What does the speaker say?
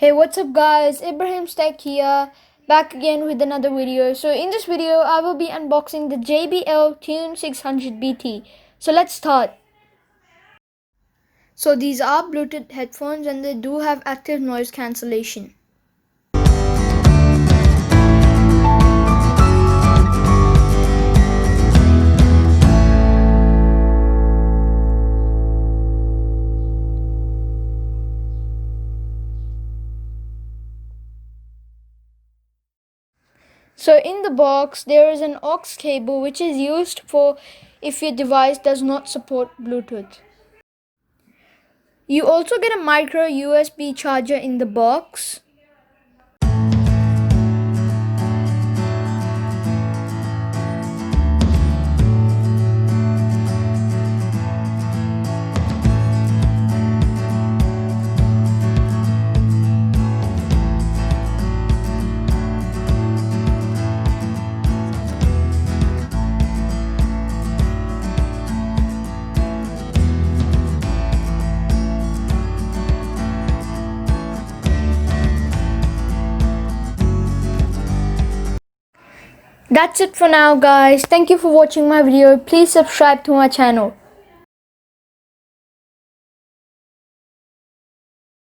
Hey, what's up guys, Ibrahim's Tech here, back again with another video. So in this video I will be unboxing the JBL Tune 600 BT. So let's start. So these are Bluetooth headphones and they do have active noise cancellation. So in the box there is an aux cable which is used for if your device does not support Bluetooth. You also get a micro USB charger in the box. That's it for now guys. Thank you for watching my video. Please subscribe to my channel.